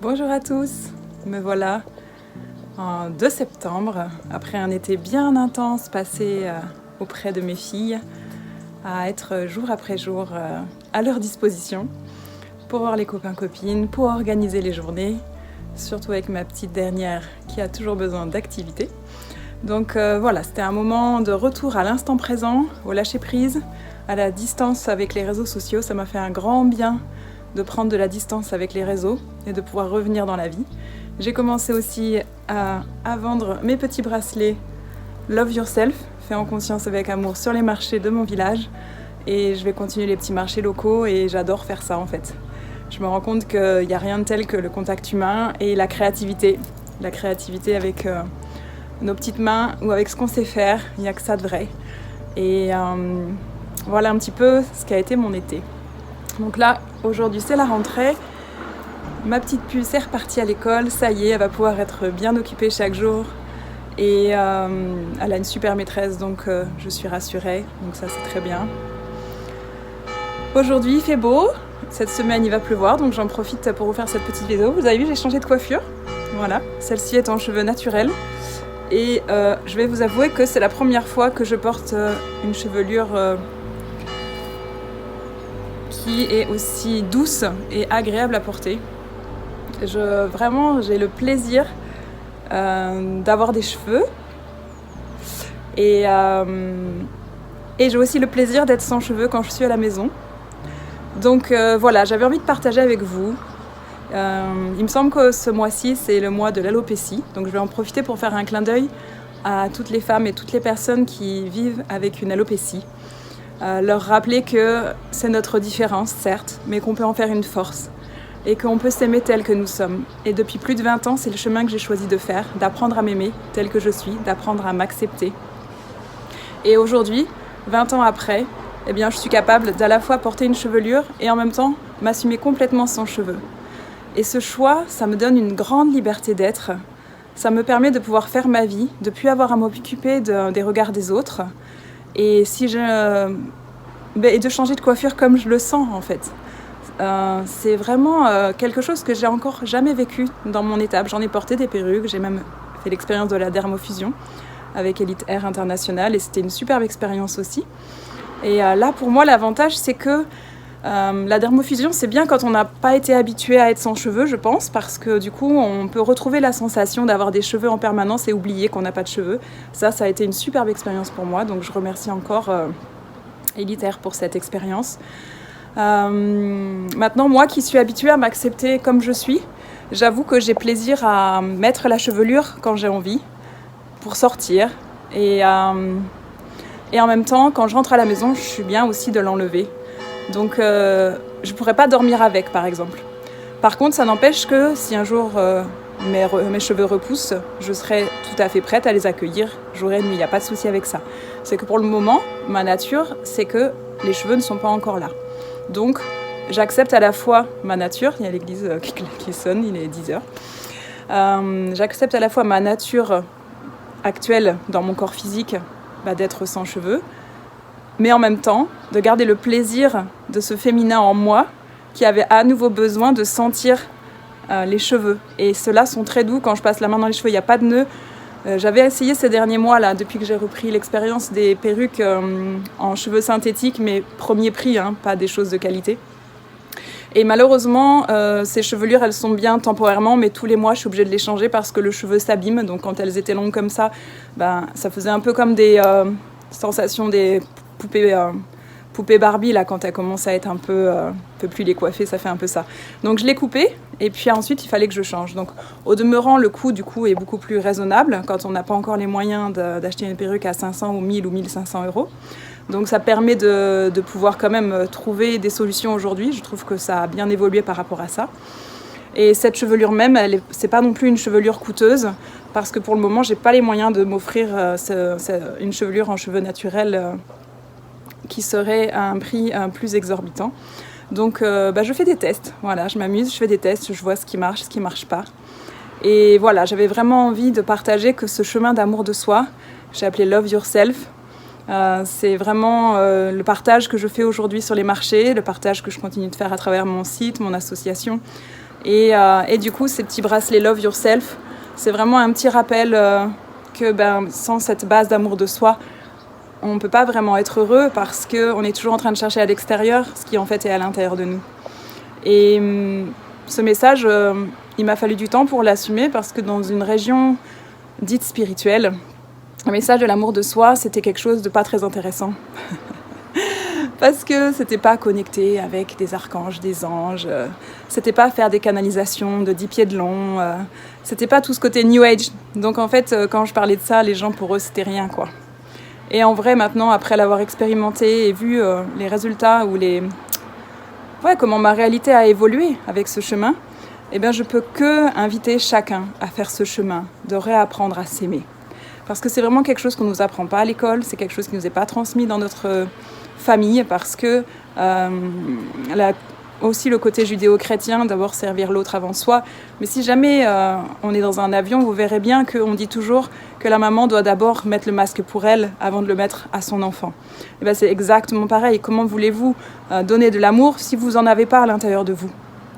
Bonjour à tous, me voilà en 2 septembre, après un été bien intense passé auprès de mes filles, à être jour après jour à leur disposition pour voir les copains-copines, pour organiser les journées, surtout avec ma petite dernière qui a toujours besoin d'activité. Donc voilà, c'était un moment de retour à l'instant présent, au lâcher-prise, à la distance avec les réseaux sociaux. Ça m'a fait un grand bien de prendre de la distance avec les réseaux et de pouvoir revenir dans la vie. J'ai commencé aussi à vendre mes petits bracelets Love Yourself, fait en conscience avec amour sur les marchés de mon village. Et je vais continuer les petits marchés locaux et j'adore faire ça en fait. Je me rends compte qu'il n'y a rien de tel que le contact humain et la créativité. La créativité avec nos petites mains ou avec ce qu'on sait faire, il n'y a que ça de vrai. Et voilà un petit peu ce qu'a été mon été. Donc là, aujourd'hui c'est la rentrée. Ma petite puce est repartie à l'école, ça y est, elle va pouvoir être bien occupée chaque jour. Et elle a une super maîtresse, donc je suis rassurée, donc ça c'est très bien. Aujourd'hui il fait beau, cette semaine il va pleuvoir, donc j'en profite pour vous faire cette petite vidéo. Vous avez vu, j'ai changé de coiffure, voilà, celle-ci est en cheveux naturels. Et je vais vous avouer que c'est la première fois que je porte une chevelure qui est aussi douce et agréable à porter. Vraiment, j'ai le plaisir d'avoir des cheveux et j'ai aussi le plaisir d'être sans cheveux quand je suis à la maison. Donc voilà, j'avais envie de partager avec vous. Il me semble que ce mois-ci, c'est le mois de l'alopécie, donc je vais en profiter pour faire un clin d'œil à toutes les femmes et toutes les personnes qui vivent avec une alopécie. Leur rappeler que c'est notre différence, certes, mais qu'on peut en faire une force et qu'on peut s'aimer tel que nous sommes. Et depuis plus de 20 ans, c'est le chemin que j'ai choisi de faire, d'apprendre à m'aimer tel que je suis, d'apprendre à m'accepter. Et aujourd'hui, 20 ans après, eh bien, je suis capable d'à la fois porter une chevelure et en même temps m'assumer complètement sans cheveux. Et ce choix, ça me donne une grande liberté d'être. Ça me permet de pouvoir faire ma vie, de ne plus avoir à m'occuper des regards des autres. Et de changer de coiffure comme je le sens en fait. C'est vraiment quelque chose que j'ai encore jamais vécu dans mon étape. J'en ai porté des perruques, j'ai même fait l'expérience de la dermofusion avec Elite Hair International et c'était une superbe expérience aussi. Et là pour moi l'avantage c'est que la dermofusion c'est bien quand on n'a pas été habitué à être sans cheveux je pense, parce que du coup on peut retrouver la sensation d'avoir des cheveux en permanence et oublier qu'on n'a pas de cheveux. Ça a été une superbe expérience pour moi, donc je remercie encore Elite Hair pour cette expérience. Maintenant, moi qui suis habituée à m'accepter comme je suis, j'avoue que j'ai plaisir à mettre la chevelure quand j'ai envie, pour sortir. Et en même temps, quand je rentre à la maison, je suis bien aussi de l'enlever. Donc, je pourrais pas dormir avec, par exemple. Par contre, ça n'empêche que si un jour mes cheveux repoussent, je serai tout à fait prête à les accueillir jour et nuit. Il n'y a pas de souci avec ça. C'est que pour le moment, ma nature, c'est que les cheveux ne sont pas encore là. Donc, j'accepte à la fois ma nature, il y a l'église qui sonne, il est 10h. J'accepte à la fois ma nature actuelle dans mon corps physique, d'être sans cheveux, mais en même temps, de garder le plaisir de ce féminin en moi qui avait à nouveau besoin de sentir les cheveux. Et ceux-là sont très doux quand je passe la main dans les cheveux, il n'y a pas de nœud. J'avais essayé ces derniers mois, là, depuis que j'ai repris l'expérience des perruques en cheveux synthétiques, mais premier prix, pas des choses de qualité. Et malheureusement, ces chevelures, elles sont bien temporairement, mais tous les mois, je suis obligée de les changer parce que le cheveu s'abîme. Donc quand elles étaient longues comme ça faisait un peu comme des sensations des poupées Barbie, là, quand elles commencent à être un peu plus décoiffées, ça fait un peu ça. Donc je l'ai coupée, et puis ensuite, il fallait que je change. Donc au demeurant, le coût, du coup, est beaucoup plus raisonnable quand on n'a pas encore les moyens d'acheter une perruque à 500 ou 1000 ou 1500 euros. Donc ça permet de pouvoir quand même trouver des solutions aujourd'hui. Je trouve que ça a bien évolué par rapport à ça. Et cette chevelure même, c'est pas non plus une chevelure coûteuse, parce que pour le moment, j'ai pas les moyens de m'offrir une chevelure en cheveux naturels qui serait à un prix plus exorbitant. Donc je fais des tests, voilà, je m'amuse, je fais des tests, je vois ce qui marche pas. Et voilà, j'avais vraiment envie de partager que ce chemin d'amour de soi, j'ai appelé Love Yourself, c'est vraiment le partage que je fais aujourd'hui sur les marchés, le partage que je continue de faire à travers mon site, mon association. Et du coup, ces petits bracelets Love Yourself, c'est vraiment un petit rappel que sans cette base d'amour de soi, on ne peut pas vraiment être heureux parce qu'on est toujours en train de chercher à l'extérieur ce qui en fait est à l'intérieur de nous. Et ce message, il m'a fallu du temps pour l'assumer parce que dans une région dite spirituelle, le message de l'amour de soi, c'était quelque chose de pas très intéressant. Parce que c'était pas connecté avec des archanges, des anges, c'était pas faire des canalisations de 10 pieds de long, c'était pas tout ce côté New Age. Donc en fait, quand je parlais de ça, les gens pour eux c'était rien quoi. Et en vrai maintenant, après l'avoir expérimenté et vu les résultats ou comment ma réalité a évolué avec ce chemin, eh bien je peux que inviter chacun à faire ce chemin, de réapprendre à s'aimer. Parce que c'est vraiment quelque chose qu'on ne nous apprend pas à l'école, c'est quelque chose qui ne nous est pas transmis dans notre famille, parce que aussi le côté judéo-chrétien, d'abord servir l'autre avant soi. Mais si jamais on est dans un avion, vous verrez bien qu'on dit toujours que la maman doit d'abord mettre le masque pour elle avant de le mettre à son enfant. Et bien c'est exactement pareil. Comment voulez-vous donner de l'amour si vous n'en avez pas à l'intérieur de vous ?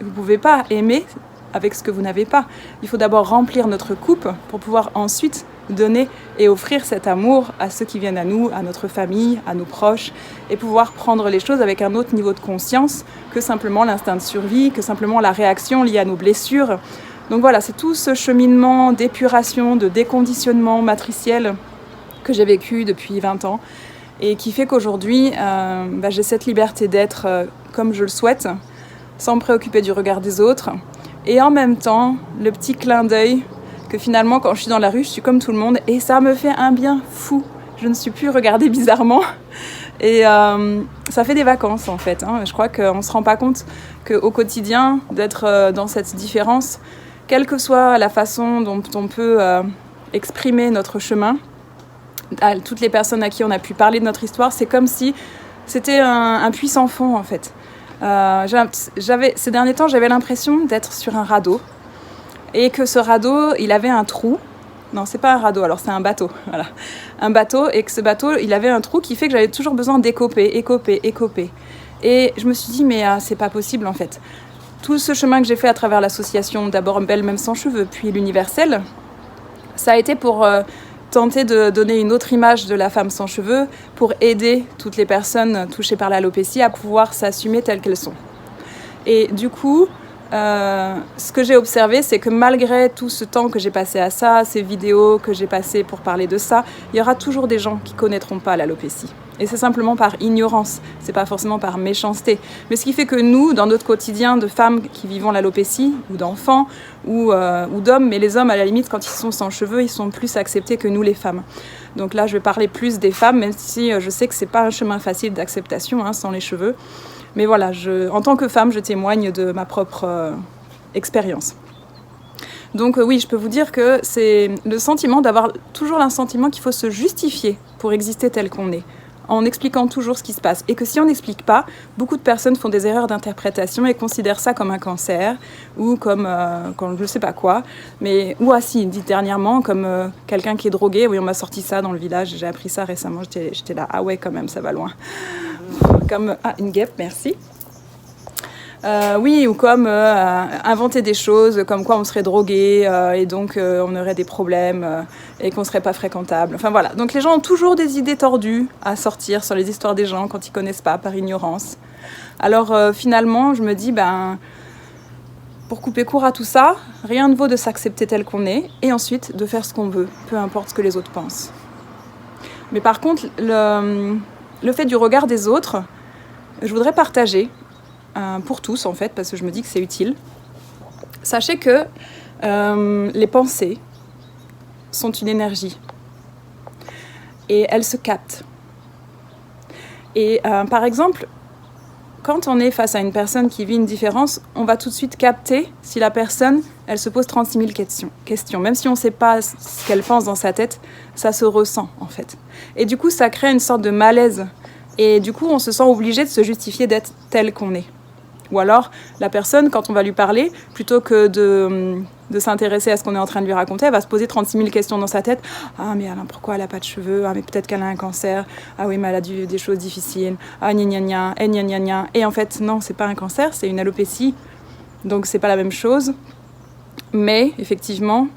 Vous ne pouvez pas aimer avec ce que vous n'avez pas. Il faut d'abord remplir notre coupe pour pouvoir ensuite donner et offrir cet amour à ceux qui viennent à nous, à notre famille, à nos proches, et pouvoir prendre les choses avec un autre niveau de conscience que simplement l'instinct de survie, que simplement la réaction liée à nos blessures. Donc voilà, c'est tout ce cheminement d'épuration, de déconditionnement matriciel que j'ai vécu depuis 20 ans et qui fait qu'aujourd'hui, j'ai cette liberté d'être comme je le souhaite, sans me préoccuper du regard des autres. Et en même temps, le petit clin d'œil que finalement, quand je suis dans la rue, je suis comme tout le monde et ça me fait un bien fou. Je ne suis plus regardée bizarrement et ça fait des vacances en fait. Je crois qu'on ne se rend pas compte qu'au quotidien, d'être dans cette différence, quelle que soit la façon dont on peut exprimer notre chemin, à toutes les personnes à qui on a pu parler de notre histoire, c'est comme si c'était un puits sans fond en fait. Ces derniers temps, j'avais l'impression d'être sur un radeau et que ce radeau, il avait un trou. Non, c'est pas un radeau, alors c'est un bateau. Voilà. Un bateau, et que ce bateau, il avait un trou qui fait que j'avais toujours besoin d'écoper. Et je me suis dit, mais c'est pas possible en fait. Tout ce chemin que j'ai fait à travers l'association, d'abord Belle Même Sans Cheveux, puis l'Universel, ça a été pour tenter de donner une autre image de la femme sans cheveux, pour aider toutes les personnes touchées par l'alopécie à pouvoir s'assumer telles qu'elles sont. Et du coup, ce que j'ai observé, c'est que malgré tout ce temps que j'ai passé à ça, ces vidéos que j'ai passées pour parler de ça, il y aura toujours des gens qui ne connaîtront pas l'alopécie. Et c'est simplement par ignorance, c'est pas forcément par méchanceté. Mais ce qui fait que nous, dans notre quotidien de femmes qui vivons l'alopécie, ou d'enfants, ou d'hommes, mais les hommes, à la limite, quand ils sont sans cheveux, ils sont plus acceptés que nous, les femmes. Donc là, je vais parler plus des femmes, même si je sais que c'est pas un chemin facile d'acceptation, sans les cheveux. Mais voilà, en tant que femme, je témoigne de ma propre expérience. Donc oui, je peux vous dire que c'est le sentiment d'avoir toujours le sentiment qu'il faut se justifier pour exister tel qu'on est, en expliquant toujours ce qui se passe. Et que si on n'explique pas, beaucoup de personnes font des erreurs d'interprétation et considèrent ça comme un cancer ou comme je ne sais pas quoi. Ou dit dernièrement, comme quelqu'un qui est drogué. Oui, on m'a sorti ça dans le village, j'ai appris ça récemment, j'étais là, ah ouais quand même, ça va loin. Comme une guêpe, merci. Ou comme inventer des choses, comme quoi on serait drogué et donc on aurait des problèmes et qu'on serait pas fréquentable. Enfin voilà, donc les gens ont toujours des idées tordues à sortir sur les histoires des gens quand ils connaissent pas, par ignorance. Alors finalement, je me dis, pour couper court à tout ça, rien ne vaut de s'accepter tel qu'on est et ensuite de faire ce qu'on veut, peu importe ce que les autres pensent. Mais par contre, le fait du regard des autres, je voudrais partager pour tous en fait, parce que je me dis que c'est utile. Sachez que les pensées sont une énergie et elles se captent. Et par exemple, quand on est face à une personne qui vit une différence, on va tout de suite capter si la personne, elle se pose 36 000 questions. Même si on ne sait pas ce qu'elle pense dans sa tête, ça se ressent en fait. Et du coup, ça crée une sorte de malaise. Et du coup, on se sent obligé de se justifier d'être tel qu'on est. Ou alors, la personne, quand on va lui parler, plutôt que de s'intéresser à ce qu'on est en train de lui raconter, elle va se poser 36 000 questions dans sa tête. Ah, mais alors, pourquoi elle n'a pas de cheveux ? Ah, mais peut-être qu'elle a un cancer. Ah oui, mais elle a des choses difficiles. Ah, gna gna gna, gna gna gna. Et en fait, non, c'est pas un cancer, c'est une alopécie. Donc c'est pas la même chose. Mais effectivement,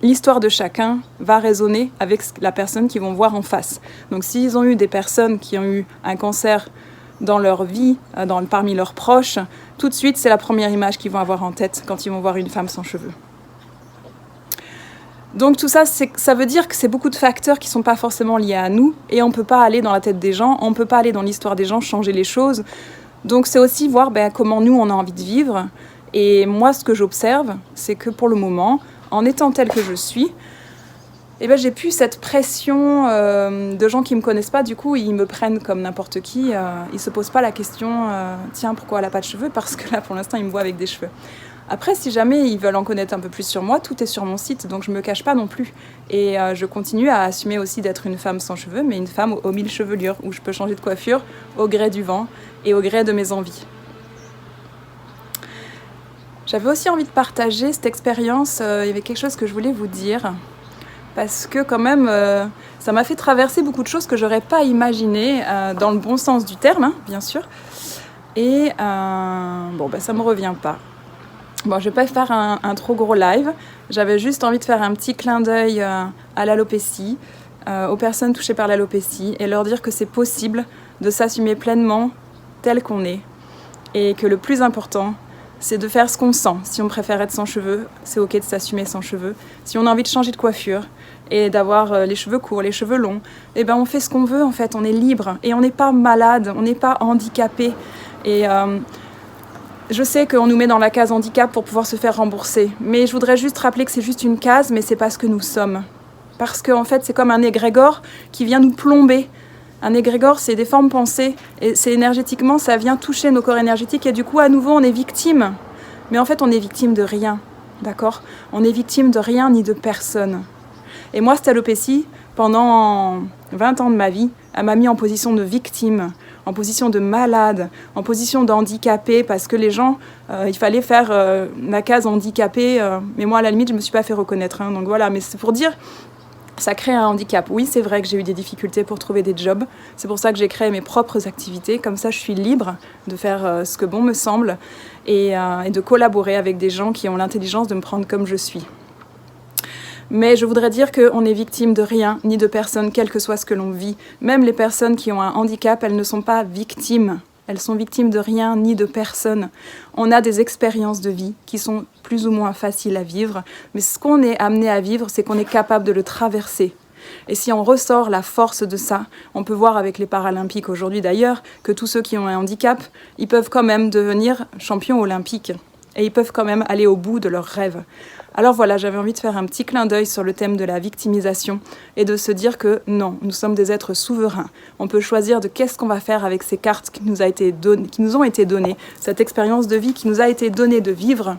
l'histoire de chacun va résonner avec la personne qu'ils vont voir en face. Donc s'ils ont eu des personnes qui ont eu un cancer dans leur vie, parmi leurs proches, tout de suite c'est la première image qu'ils vont avoir en tête quand ils vont voir une femme sans cheveux. Donc tout ça, ça veut dire que c'est beaucoup de facteurs qui ne sont pas forcément liés à nous, et on ne peut pas aller dans la tête des gens, on ne peut pas aller dans l'histoire des gens, changer les choses. Donc c'est aussi voir comment nous on a envie de vivre. Et moi, ce que j'observe, c'est que pour le moment, en étant telle que je suis, j'ai plus cette pression de gens qui ne me connaissent pas. Du coup, ils me prennent comme n'importe qui. Ils ne se posent pas la question tiens, pourquoi elle n'a pas de cheveux? Parce que là, pour l'instant, ils me voient avec des cheveux. Après, si jamais ils veulent en connaître un peu plus sur moi, tout est sur mon site, donc je ne me cache pas non plus. Et je continue à assumer aussi d'être une femme sans cheveux, mais une femme aux 1000 chevelures, où je peux changer de coiffure au gré du vent et au gré de mes envies. J'avais aussi envie de partager cette expérience, il y avait quelque chose que je voulais vous dire, parce que quand même, ça m'a fait traverser beaucoup de choses que j'aurais pas imaginées, dans le bon sens du terme, hein, bien sûr. Et ça me revient pas. Bon, je vais pas faire un trop gros live, j'avais juste envie de faire un petit clin d'œil à l'alopécie, aux personnes touchées par l'alopécie, et leur dire que c'est possible de s'assumer pleinement tel qu'on est, et que le plus important, c'est de faire ce qu'on sent. Si on préfère être sans cheveux, c'est ok de s'assumer sans cheveux. Si on a envie de changer de coiffure et d'avoir les cheveux courts, les cheveux longs, on fait ce qu'on veut en fait, on est libre et on n'est pas malade, on n'est pas handicapé. Et je sais qu'on nous met dans la case handicap pour pouvoir se faire rembourser, mais je voudrais juste rappeler que c'est juste une case, mais c'est pas ce que nous sommes. Parce qu'en fait, c'est comme un égrégore qui vient nous plomber. Un égrégore, c'est des formes pensées, et c'est énergétiquement, ça vient toucher nos corps énergétiques, et du coup, à nouveau, on est victime. Mais en fait, on est victime de rien, d'accord? On est victime de rien ni de personne. Et moi, cette alopécie, pendant 20 ans de ma vie, elle m'a mis en position de victime, en position de malade, en position d'handicapé, parce que les gens, il fallait faire la case handicapé, mais moi, à la limite, je ne me suis pas fait reconnaître. Hein, donc voilà, mais c'est pour dire... Ça crée un handicap. Oui, c'est vrai que j'ai eu des difficultés pour trouver des jobs. C'est pour ça que j'ai créé mes propres activités. Comme ça, je suis libre de faire ce que bon me semble et de collaborer avec des gens qui ont l'intelligence de me prendre comme je suis. Mais je voudrais dire qu'on est victime de rien, ni de personne, quel que soit ce que l'on vit. Même les personnes qui ont un handicap, elles ne sont pas victimes. Elles sont victimes de rien ni de personne. On a des expériences de vie qui sont plus ou moins faciles à vivre, mais ce qu'on est amené à vivre, c'est qu'on est capable de le traverser. Et si on ressort la force de ça, on peut voir avec les Paralympiques aujourd'hui d'ailleurs, que tous ceux qui ont un handicap, ils peuvent quand même devenir champions olympiques. Et ils peuvent quand même aller au bout de leurs rêves. Alors voilà, j'avais envie de faire un petit clin d'œil sur le thème de la victimisation et de se dire que non, nous sommes des êtres souverains. On peut choisir de qu'est-ce qu'on va faire avec ces cartes qui nous ont été données, cette expérience de vie qui nous a été donnée de vivre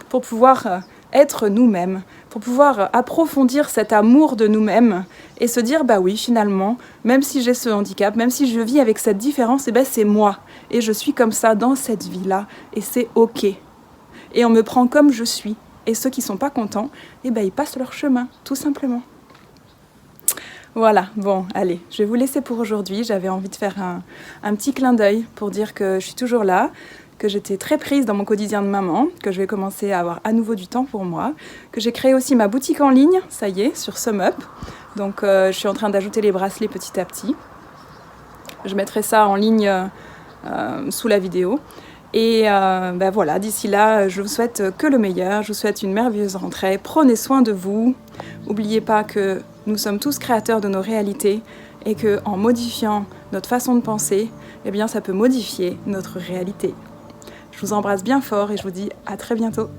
pour pouvoir être nous-mêmes, pour pouvoir approfondir cet amour de nous-mêmes et se dire, bah oui, finalement, même si j'ai ce handicap, même si je vis avec cette différence, c'est moi. Et je suis comme ça dans cette vie-là et c'est ok. Et on me prend comme je suis. Et ceux qui ne sont pas contents, ils passent leur chemin, tout simplement. Voilà, bon, allez, je vais vous laisser pour aujourd'hui. J'avais envie de faire un petit clin d'œil pour dire que je suis toujours là, que j'étais très prise dans mon quotidien de maman, que je vais commencer à avoir à nouveau du temps pour moi, que j'ai créé aussi ma boutique en ligne, ça y est, sur SumUp. Donc je suis en train d'ajouter les bracelets petit à petit. Je mettrai ça en ligne sous la vidéo. Et voilà, d'ici là, je vous souhaite que le meilleur, je vous souhaite une merveilleuse rentrée, prenez soin de vous, n'oubliez pas que nous sommes tous créateurs de nos réalités et qu'en modifiant notre façon de penser, ça peut modifier notre réalité. Je vous embrasse bien fort et je vous dis à très bientôt.